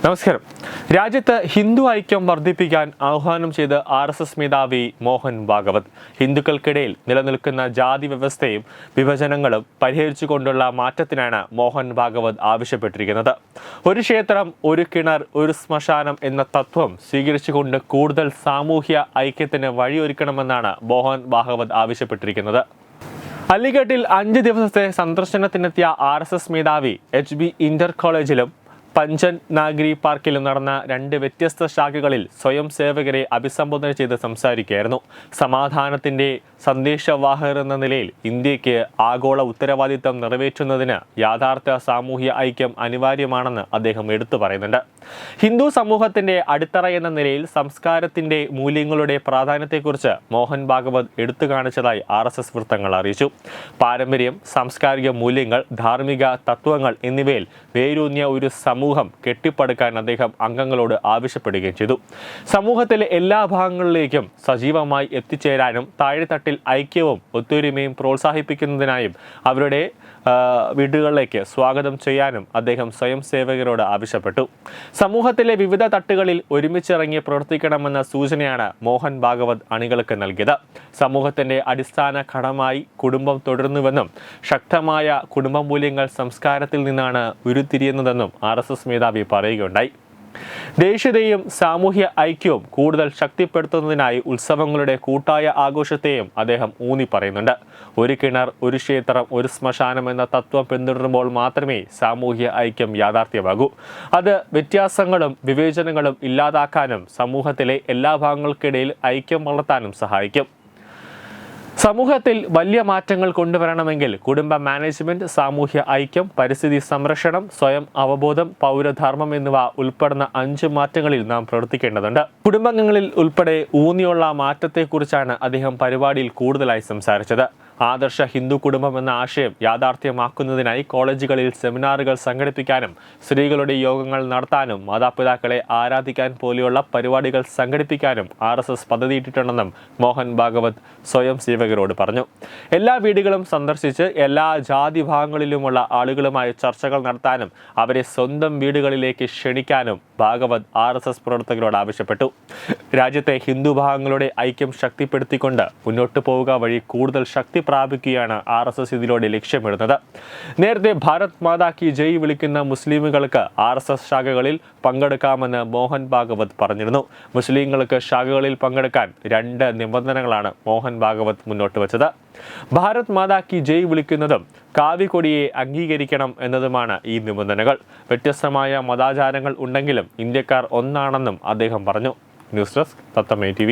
നമസ്കാരം. രാജ്യത്ത് ഹിന്ദു ഐക്യം വർദ്ധിപ്പിക്കാൻ ആഹ്വാനം ചെയ്ത് RSS മേധാവി മോഹൻ ഭാഗവത് ഹിന്ദുക്കൾക്കിടയിൽ നിലനിൽക്കുന്ന ജാതി വ്യവസ്ഥയും വിഭജനങ്ങളും പരിഹരിച്ചുകൊണ്ടുള്ള മാറ്റത്തിനാണ് മോഹൻ ഭാഗവത് ആവശ്യപ്പെട്ടിരിക്കുന്നത്. ഒരു ക്ഷേത്രം, ഒരു കിണർ, ഒരു ശ്മശാനം എന്ന തത്വം സ്വീകരിച്ചുകൊണ്ട് കൂടുതൽ സാമൂഹ്യ ഐക്യത്തിന് വഴിയൊരുക്കണമെന്നാണ് മോഹൻ ഭാഗവത് ആവശ്യപ്പെട്ടിരിക്കുന്നത്. അലിഗഡിൽ 5 ദിവസത്തെ സന്ദർശനത്തിനെത്തിയ RSS മേധാവി HB ഇന്റർ കോളേജിലും പഞ്ചൻ നാഗരി പാർക്കിലും നടന്ന 2 വ്യത്യസ്ത ശാഖകളിൽ സ്വയം സേവകരെ അഭിസംബോധന ചെയ്ത് സംസാരിക്കുകയായിരുന്നു. സമാധാനത്തിന്റെ സന്ദേശവാഹകർ എന്ന നിലയിൽ ഇന്ത്യക്ക് ആഗോള ഉത്തരവാദിത്തം നിറവേറ്റുന്നതിന് യാഥാർത്ഥ സാമൂഹ്യ ഐക്യം അനിവാര്യമാണെന്ന് അദ്ദേഹം എടുത്തു പറയുന്നുണ്ട്. ഹിന്ദു സമൂഹത്തിന്റെ അടിത്തറ എന്ന നിലയിൽ സംസ്കാരത്തിന്റെ മൂല്യങ്ങളുടെ പ്രാധാന്യത്തെക്കുറിച്ച് മോഹൻ ഭാഗവത് എടുത്തു കാണിച്ചതായി RSS വൃത്തങ്ങൾ അറിയിച്ചു. പാരമ്പര്യം, സാംസ്കാരിക മൂല്യങ്ങൾ, ധാർമ്മിക തത്വങ്ങൾ എന്നിവയിൽ വേരൂന്നിയ ഒരു സമൂഹം കെട്ടിപ്പടുക്കാൻ അദ്ദേഹം അംഗങ്ങളോട് ആവശ്യപ്പെടുകയും ചെയ്തു. സമൂഹത്തിലെ എല്ലാ ഭാഗങ്ങളിലേക്കും സജീവമായി എത്തിച്ചേരാനും താഴെത്തട്ടിൽ ഐക്യവും ഒത്തൊരുമയും പ്രോത്സാഹിപ്പിക്കുന്നതിനായും അവരുടെ വീടുകളിലേക്ക് സ്വാഗതം ചെയ്യാനും അദ്ദേഹം സ്വയം സേവകരോട് ആവശ്യപ്പെട്ടു. സമൂഹത്തിലെ വിവിധ തട്ടുകളിൽ ഒരുമിച്ചിറങ്ങി പ്രവർത്തിക്കണമെന്ന സൂചനയാണ് മോഹൻ ഭാഗവത് അണികൾക്ക് നൽകിയത്. സമൂഹത്തിന്റെ അടിസ്ഥാന ഘടകമായി കുടുംബം തുടരുന്നുവെന്നും ശക്തമായ കുടുംബ മൂല്യങ്ങൾ സംസ്കാരത്തിൽ നിന്നാണ് ഉരുത്തിരിയുന്നതെന്നും RSS മേധാവി പറയുകയുണ്ടായി. ദേശീയതയും സാമൂഹ്യ ഐക്യവും കൂടുതൽ ശക്തിപ്പെടുത്തുന്നതിനായി ഉത്സവങ്ങളുടെ കൂട്ടായ ആഘോഷത്തെയും അദ്ദേഹം ഊന്നി പറയുന്നുണ്ട്. ഒരു കിണർ, ഒരു ക്ഷേത്രം, ഒരു ശ്മശാനം എന്ന തത്വം പിന്തുടരുമ്പോൾ മാത്രമേ സാമൂഹ്യ ഐക്യം യാഥാർത്ഥ്യമാകൂ. അത് വ്യത്യാസങ്ങളും വിവേചനങ്ങളും ഇല്ലാതാക്കാനും സമൂഹത്തിലെ എല്ലാ ഭാഗങ്ങൾക്കിടയിൽ ഐക്യം വളർത്താനും സഹായിക്കും. സമൂഹത്തിൽ വലിയ മാറ്റങ്ങൾ കൊണ്ടുവരണമെങ്കിൽ കുടുംബ മാനേജ്മെന്റ്, സാമൂഹ്യ ഐക്യം, പരിസ്ഥിതി സംരക്ഷണം, സ്വയം അവബോധം, പൗരധർമ്മം എന്നിവ ഉൾപ്പെടുന്ന 5 മാറ്റങ്ങളിൽ നാം പ്രവർത്തിക്കേണ്ടതുണ്ട്. കുടുംബാംഗങ്ങളിൽ ഉൾപ്പെടെ ഊന്നിയുള്ള മാറ്റത്തെക്കുറിച്ചാണ് അദ്ദേഹം പരിപാടിയിൽ കൂടുതലായി സംസാരിച്ചത്. ആദർശ ഹിന്ദു കുടുംബം എന്ന ആശയം യാഥാർത്ഥ്യമാക്കുന്നതിനായി കോളേജുകളിൽ സെമിനാറുകൾ സംഘടിപ്പിക്കാനും സ്ത്രീകളുടെ യോഗങ്ങൾ നടത്താനും മാതാപിതാക്കളെ ആരാധിക്കാൻ പോലെയുള്ള പരിപാടികൾ സംഘടിപ്പിക്കാനും RSS പദ്ധതിയിട്ടിട്ടുണ്ടെന്നും മോഹൻ ഭാഗവത് സ്വയം സേവകരോട് പറഞ്ഞു. എല്ലാ വീടുകളും സന്ദർശിച്ച് എല്ലാ ജാതി ഭാഗങ്ങളിലുമുള്ള ആളുകളുമായി ചർച്ചകൾ നടത്താനും അവരെ സ്വന്തം വീടുകളിലേക്ക് ക്ഷണിക്കാനും ഭാഗവത് RSS പ്രവർത്തകരോട് ആവശ്യപ്പെട്ടു. രാജ്യത്തെ ഹിന്ദു ഭാഗങ്ങളുടെ ഐക്യം ശക്തിപ്പെടുത്തിക്കൊണ്ട് മുന്നോട്ടു പോവുക വഴി കൂടുതൽ ശക്തി പ്രാപിക്കുകയാണ് RSS ഇതിലൂടെ ലക്ഷ്യമിടുന്നത്. നേരത്തെ ഭാരത് മാതാ കി ജയ് വിളിക്കുന്ന മുസ്ലിമുകൾക്ക് RSS ശാഖകളിൽ പങ്കെടുക്കാമെന്ന് മോഹൻ ഭാഗവത് പറഞ്ഞിരുന്നു. മുസ്ലിങ്ങൾക്ക് ശാഖകളിൽ പങ്കെടുക്കാൻ 2 നിബന്ധനകളാണ് മോഹൻ ഭാഗവത് മുന്നോട്ട് വച്ചത്. ഭാരത് മാതാ കി ജയ് വിളിക്കുന്നതും കാവിക്കൊടിയെ അംഗീകരിക്കണം എന്നതുമാണ് ഈ നിബന്ധനകൾ. വ്യത്യസ്തമായ മതാചാരങ്ങൾ ഉണ്ടെങ്കിലും ഇന്ത്യക്കാർ ഒന്നാണെന്നും അദ്ദേഹം പറഞ്ഞു. ന്യൂസ് ഡെസ്ക് തത്തമൈ TV.